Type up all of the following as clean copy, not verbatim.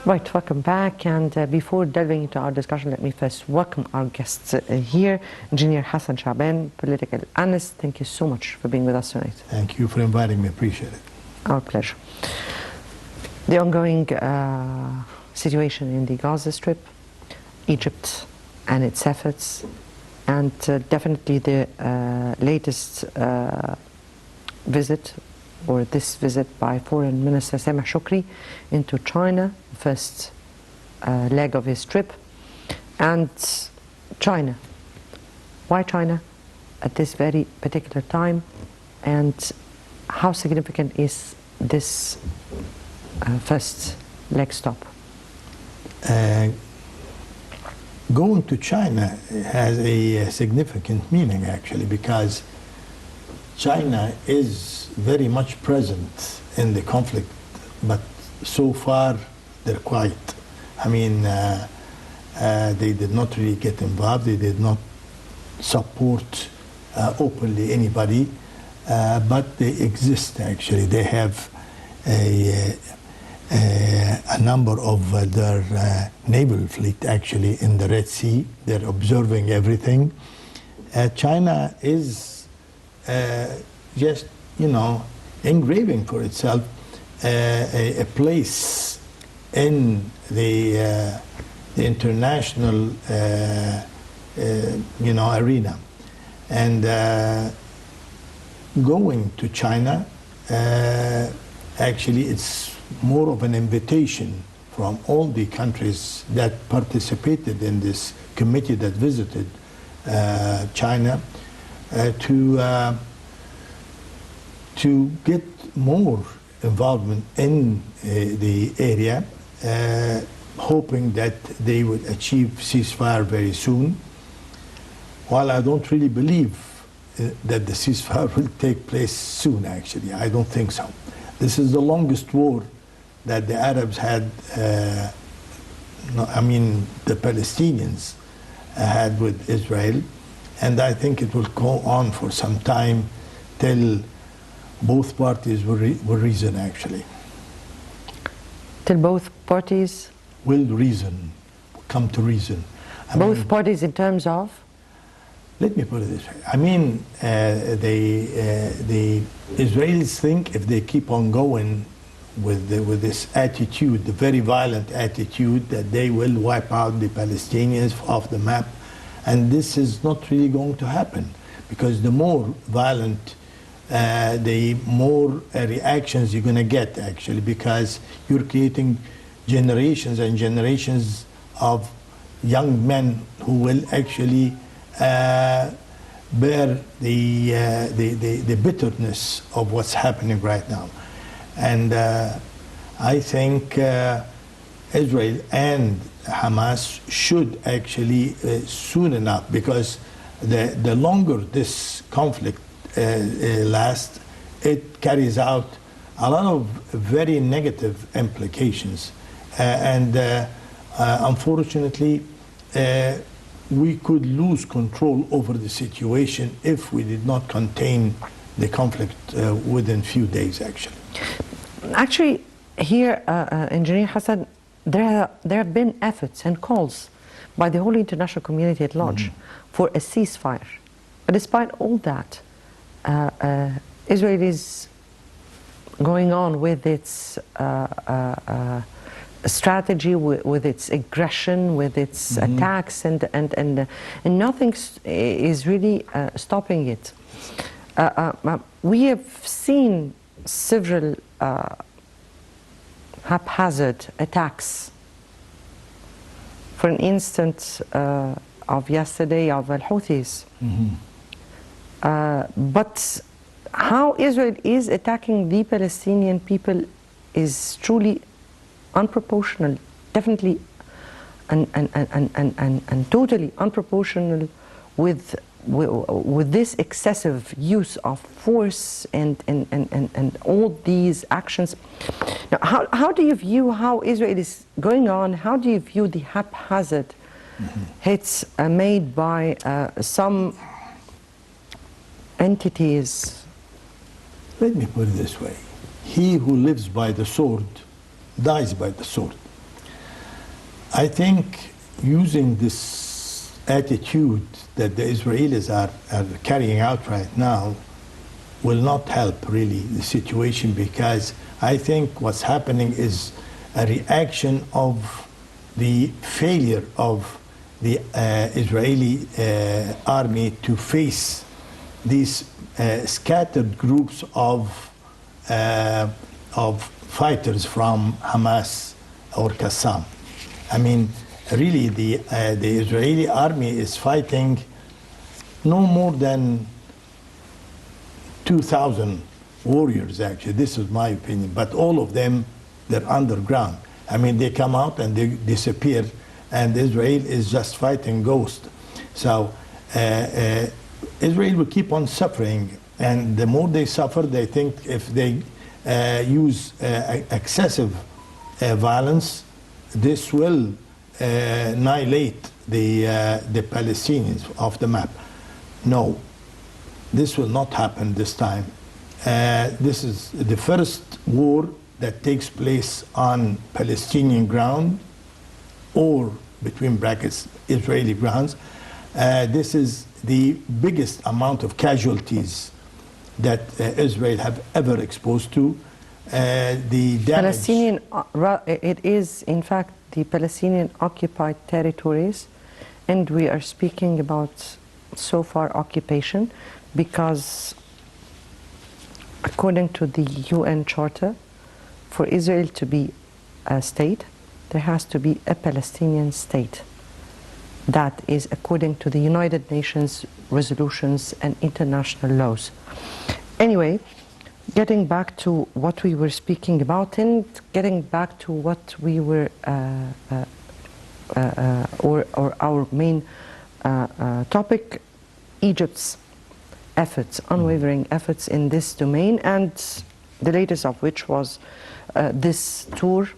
Right, welcome back. And before delving into our discussion, let me first welcome our guests here. Engineer Hassan Shaaban, political analyst. Thank you so much for being with us tonight. Thank you for inviting me. Appreciate it. Our pleasure. The ongoing situation in the Gaza Strip, Egypt and its efforts, and definitely the latest visit, or this visit by Foreign Minister Sameh Shoukry into China, first leg of his trip. And China. Why China at this very particular time, and how significant is this first leg stop? Going to China has a significant meaning, actually, because China is very much present in the conflict, but so far they're quiet. I mean, they did not really get involved. They did not support openly anybody, but they exist, actually. They have a number of their naval fleet, actually, in the Red Sea. They're observing everything. China is just, you know, engraving for itself a place in the international, you know, arena. And going to China, actually, it's more of an invitation from all the countries that participated in this committee that visited China to get more involvement in the area, hoping that they would achieve ceasefire very soon. While I don't really believe that the ceasefire will take place soon, actually. I don't think so. This is the longest war that the Arabs had, I mean, the Palestinians had with Israel, and I think it will go on for some time till both parties will reason, actually. Till both parties? Will reason, come to reason. Both parties in terms of? Let me put it this way. I mean, the Israelis think if they keep on going with this attitude, the very violent attitude, that they will wipe out the Palestinians off the map. And this is not really going to happen, because the more violent, the more reactions you're going to get, actually, because you're creating generations and generations of young men who will actually bear the bitterness of what's happening right now. And I think Israel and Hamas should actually soon enough, because the longer this conflict lasts, it carries out a lot of very negative implications. Unfortunately, we could lose control over the situation if we did not contain the conflict within few days, actually. Actually, here, Engineer Hassan, there have been efforts and calls by the whole international community at large for a ceasefire. But despite all that, Israel is going on with its strategy, with its aggression, with its attacks, and nothing is really stopping it. We have seen several haphazard attacks. For an instance of yesterday of Al-Houthis. But how Israel is attacking the Palestinian people is truly unproportional, definitely and totally unproportional with this excessive use of force and all these actions. Now, how do you view how Israel is going on? How do you view the haphazard hits made by some entities? Let me put it this way. He who lives by the sword dies by the sword. I think using this attitude that the Israelis are carrying out right now will not help really the situation, because I think what's happening is a reaction of the failure of the Israeli army to face these scattered groups of fighters from Hamas or Qassam. I mean, really, the Israeli army is fighting no more than 2,000 warriors, actually. This is my opinion. But all of them, they're underground. I mean, they come out and they disappear, and Israel is just fighting ghosts. So Israel will keep on suffering, and the more they suffer, they think if they use excessive violence, this will annihilate the Palestinians off the map. No, this will not happen this time. This is the first war that takes place on Palestinian ground, or between brackets, Israeli grounds. This is the biggest amount of casualties that Israel have ever exposed to. The damage. It is in fact the Palestinian occupied territories, and we are speaking about so far occupation, because according to the UN Charter, for Israel to be a state, there has to be a Palestinian state. That is according to the United Nations resolutions and international laws. Anyway, getting back to what we were speaking about, and getting back to what we were, or our main topic, Egypt's efforts, unwavering efforts in this domain, and the latest of which was this tour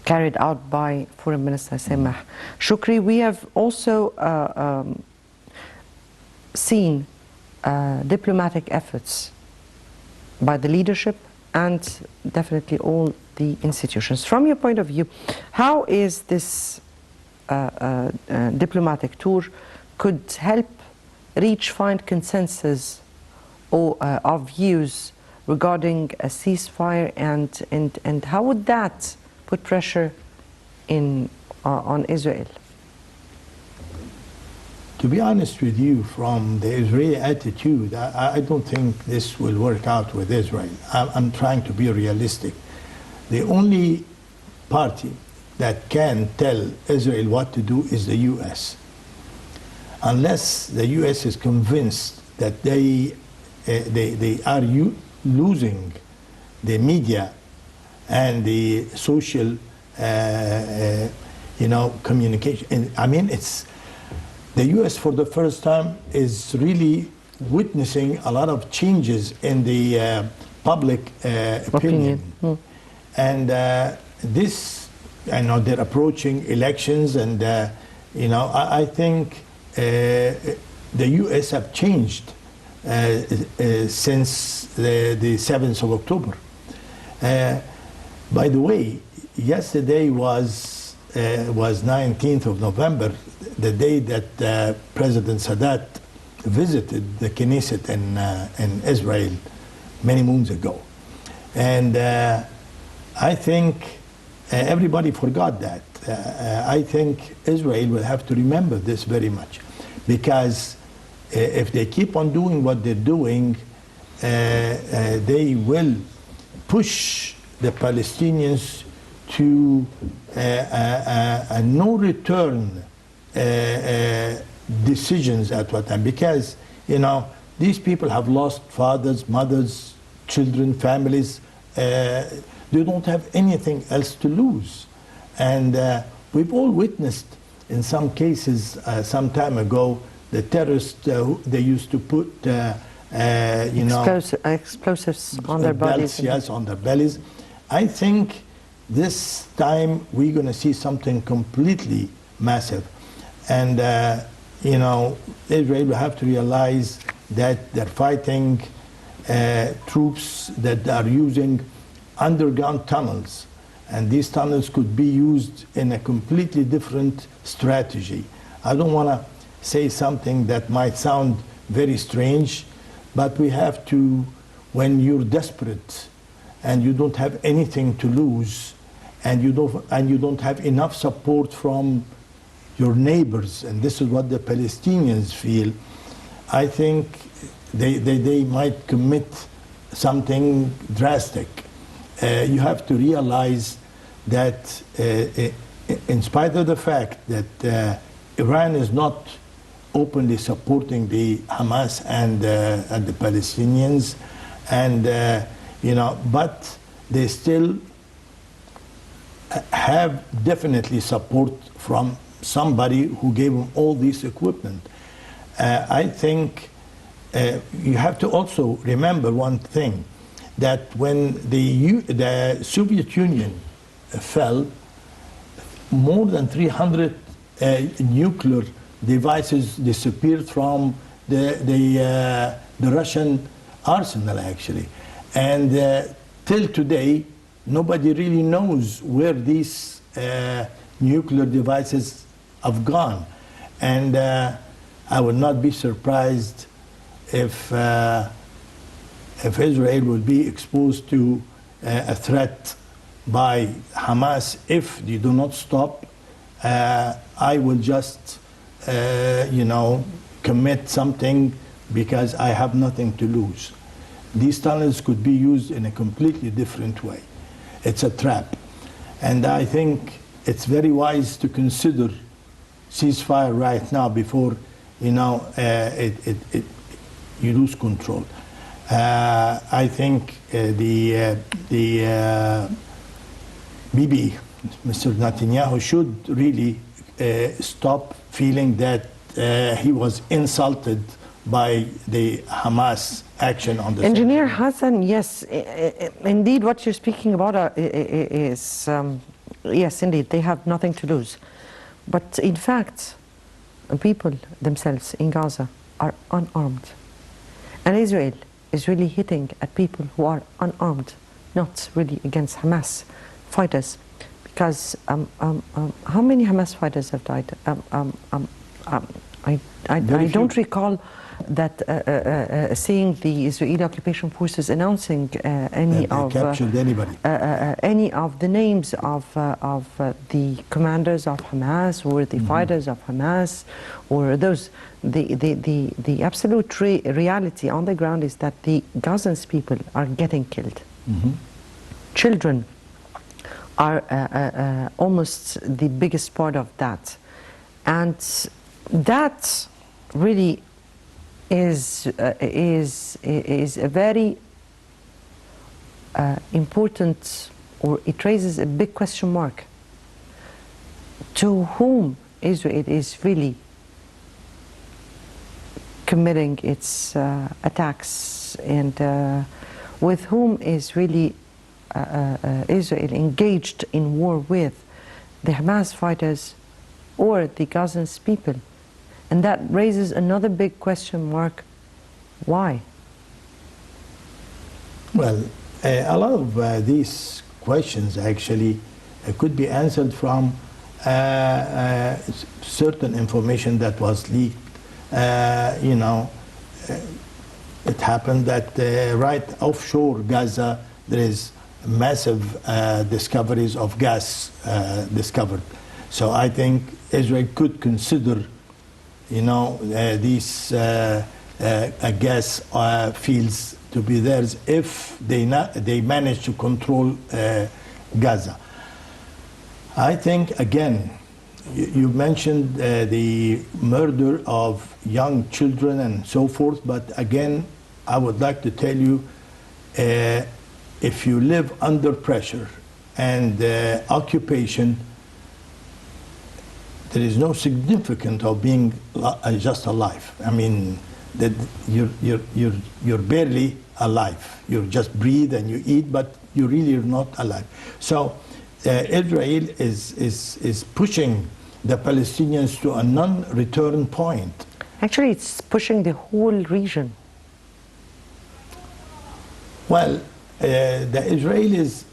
carried out by Foreign Minister Sameh Shoukry. We have also seen diplomatic efforts by the leadership and definitely all the institutions. From your point of view, how is this diplomatic tour could help find consensus or of views regarding a ceasefire, and how would that put pressure on Israel? To be honest with you, from the Israeli attitude, I don't think this will work out with Israel. I'm trying to be realistic. The only party that can tell Israel what to do is the U.S. Unless the U.S. is convinced that they are losing the media and the social, communication. And, I mean, the U.S. for the first time is really witnessing a lot of changes in the public opinion. And this, I know they're approaching elections, and I think the U.S. have changed since the 7th of October. By the way, yesterday was 19th of November, the day that President Sadat visited the Knesset in Israel many moons ago. And I think everybody forgot that. I think Israel will have to remember this very much, because if they keep on doing what they're doing, they will push the Palestinians to a no-return decisions at what time, because these people have lost fathers, mothers, children, families. They don't have anything else to lose. And we've all witnessed, in some cases, some time ago, the terrorists, they used to put, explosives on their bodies. Yes, on their bellies. I think this time we're going to see something completely massive. And, Israel will have to realize that they're fighting troops that are using underground tunnels. and these tunnels could be used in a completely different strategy. I don't want to say something that might sound very strange, but we have to, when you're desperate and you don't have anything to lose, and you don't have enough support from your neighbors, and this is what the Palestinians feel, I think they might commit something drastic. You have to realize that in spite of the fact that Iran is not openly supporting the Hamas and the Palestinians, and but they still have definitely support from somebody who gave them all this equipment. I think you have to also remember one thing, that when the Soviet Union fell, more than 300 nuclear devices disappeared from the Russian arsenal, actually. And till today, nobody really knows where these nuclear devices have gone. And I would not be surprised if Israel will be exposed to a threat by Hamas if they do not stop. I will just, commit something because I have nothing to lose. These tunnels could be used in a completely different way. It's a trap. And I think it's very wise to consider ceasefire right now before, you lose control. I think Bibi, Mr. Netanyahu, should really stop feeling that he was insulted by the Hamas action on the Engineer Hassan, yes, indeed what you're speaking about is, yes, indeed, they have nothing to lose. But in fact, people themselves in Gaza are unarmed. And Israel is really hitting at people who are unarmed, not really against Hamas fighters. Because how many Hamas fighters have died? I don't recall that seeing the Israeli occupation forces announcing any of the names of the commanders of Hamas or the fighters of Hamas, or those. The absolute reality on the ground is that the Gazans people are getting killed. Children are almost the biggest part of that, and that really is a very important, or it raises a big question mark to whom Israel is really committing its attacks, and with whom is really Israel engaged in war with, the Hamas fighters or the Gazans people. And that raises another big question mark: why? Well, a lot of these questions actually could be answered from certain information that was leaked. It happened that right offshore Gaza there is massive discoveries of gas discovered. So I think Israel could consider these gas fields to be theirs if they manage to control Gaza. I think, again, you mentioned the murder of young children and so forth, but again, I would like to tell you, if you live under pressure and occupation, there is no significance of being just alive. I mean, that you're barely alive. You just breathe and you eat, but you really are not alive. So Israel is pushing the Palestinians to a non-return point. Actually, it's pushing the whole region. Well, the Israelis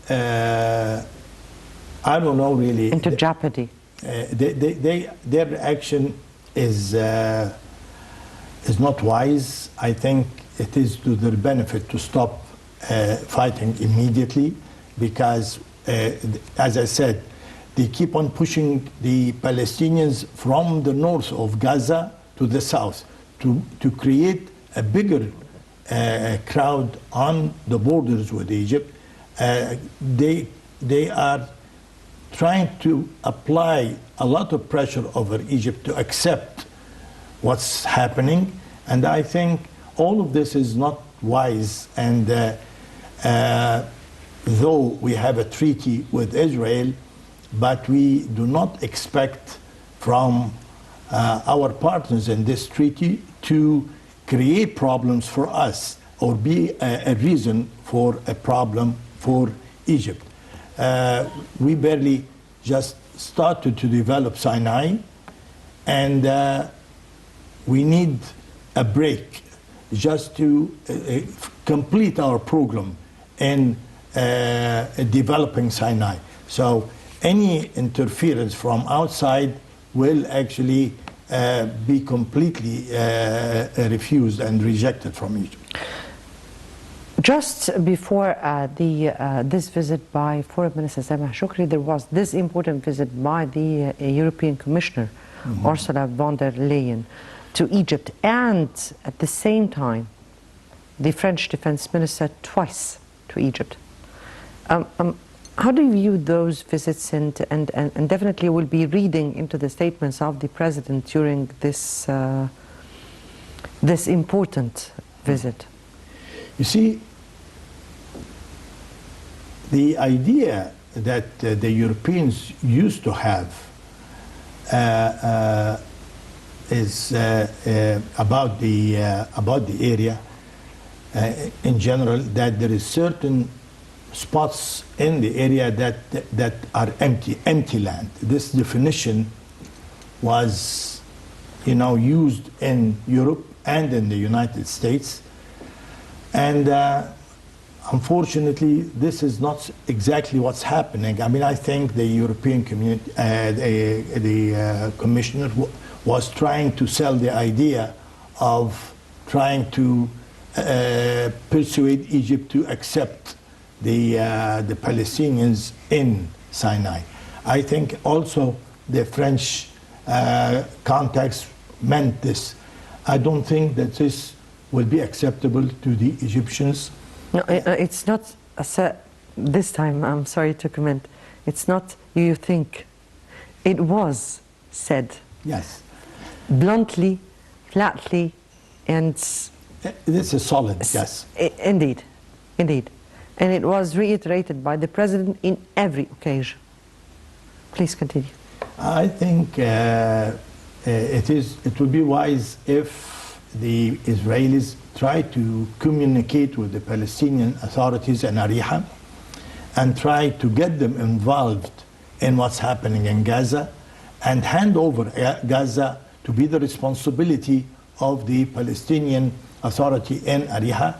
I don't know really. into jeopardy? Their reaction is not wise. I think it is to their benefit to stop fighting immediately, because, as I said, they keep on pushing the Palestinians from the north of Gaza to the south to create a bigger crowd on the borders with Egypt. They are trying to apply a lot of pressure over Egypt to accept what's happening, and I think all of this is not wise. And though we have a treaty with Israel, but we do not expect from our partners in this treaty to create problems for us or be a reason for a problem for Egypt. We barely just started to develop Sinai, and we need a break just to complete our program in developing Sinai. So any interference from outside will actually be completely refused and rejected from Egypt. Just before this visit by Foreign Minister Sameh Shoukry, there was this important visit by the European Commissioner, Ursula von der Leyen, to Egypt, and at the same time, the French Defense Minister twice to Egypt. How do you view those visits, and definitely will be reading into the statements of the President during this, this important visit? You see, the idea that the Europeans used to have is about the area in general, that there is certain spots in the area that are empty land. This definition was, used in Europe and in the United States, and unfortunately, this is not exactly what's happening. I mean, I think the European community, the commissioner was trying to sell the idea of trying to persuade Egypt to accept the Palestinians in Sinai. I think also the French contacts meant this. I don't think that this will be acceptable to the Egyptians. No, it's not, this time, I'm sorry to comment, it's not you think, it was said. Yes. Bluntly, flatly, and... This is solid, yes. Indeed, indeed. And it was reiterated by the President in every occasion. Please continue. I think it would be wise if the Israelis try to communicate with the Palestinian authorities in Ariha and try to get them involved in what's happening in Gaza and hand over Gaza to be the responsibility of the Palestinian Authority in Ariha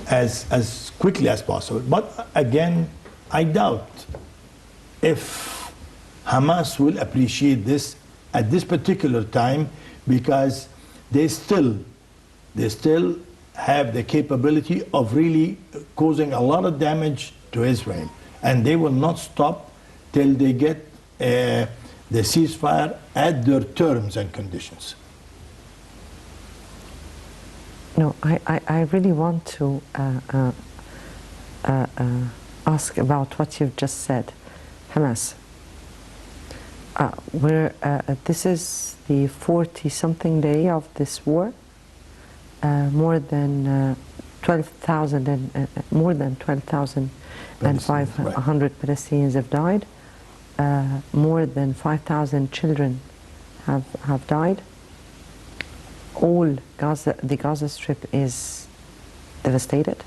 as quickly as possible. But again, I doubt if Hamas will appreciate this at this particular time, because they still have the capability of really causing a lot of damage to Israel, and they will not stop till they get the ceasefire at their terms and conditions. No, I really want to ask about what you've just said. Hamas. This is the 40-something day of this war. More than 12,000 and more than 12,500 Palestinians have died. More than 5,000 children have died. All Gaza, the Gaza Strip is devastated,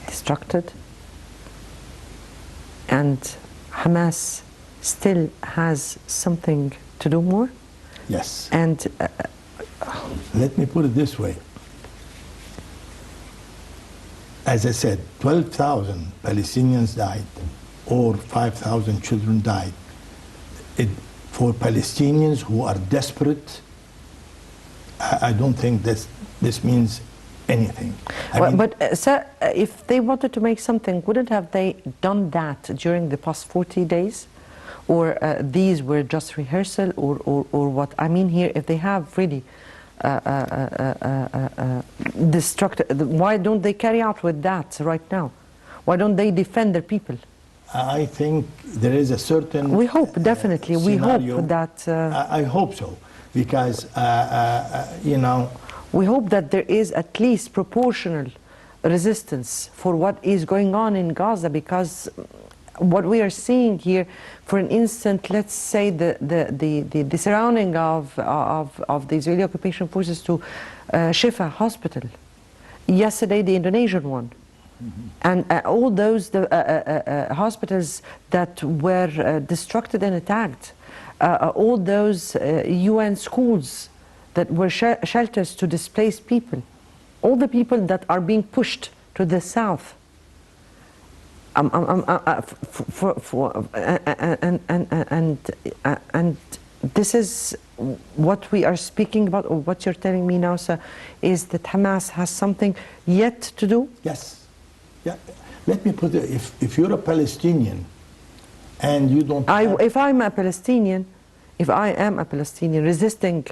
destructed, and Hamas still has something to do more. Yes. And let me put it this way. As I said, 12,000 Palestinians died. or 5,000 children died. For Palestinians who are desperate, I don't think this means anything. Sir, if they wanted to make something, wouldn't have they done that during the past 40 days? Or these were just rehearsal, or what? I mean here, if they have really destructive, why don't they carry out with that right now? Why don't they defend their people? I think there is a certain... We hope, definitely. scenario. We hope that... I hope so, because, you know... We hope that there is at least proportional resistance for what is going on in Gaza, because what we are seeing here, for an instant, let's say the surrounding of the Israeli occupation forces to Shifa hospital, yesterday the Indonesian one, and all those hospitals that were destructed and attacked, all those UN schools that were shelters to displaced people, all the people that are being pushed to the south. And this is what we are speaking about, or what you're telling me now, sir, is that Hamas has something yet to do? Yes. Yeah. Let me put it, if you're a Palestinian and you don't if I am a Palestinian resisting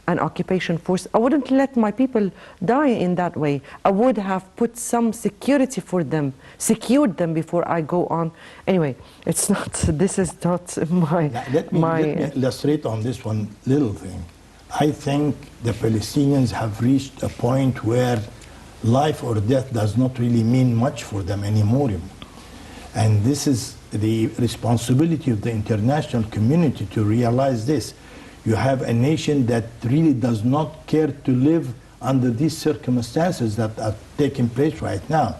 an occupation force, I wouldn't let my people die in that way. I would have put some security for them, secured them before I go on. Anyway, it's not, this is not my... Let me illustrate on this one little thing. I think the Palestinians have reached a point where life or death does not really mean much for them anymore. And this is the responsibility of the international community to realize this. You have a nation that really does not care to live under these circumstances that are taking place right now.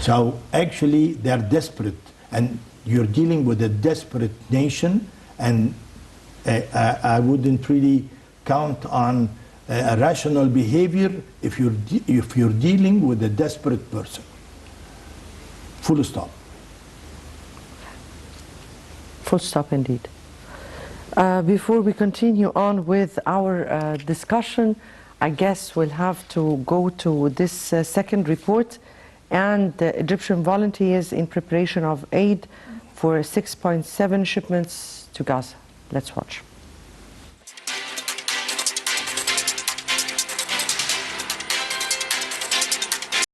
So actually they're desperate, and you're dealing with a desperate nation, and I wouldn't really count on a rational behavior if you're dealing with a desperate person. Full stop. Full stop indeed. Before we continue on with our discussion, I guess we'll have to go to this second report, and the Egyptian volunteers in preparation of aid for 6.7 shipments to Gaza. Let's watch.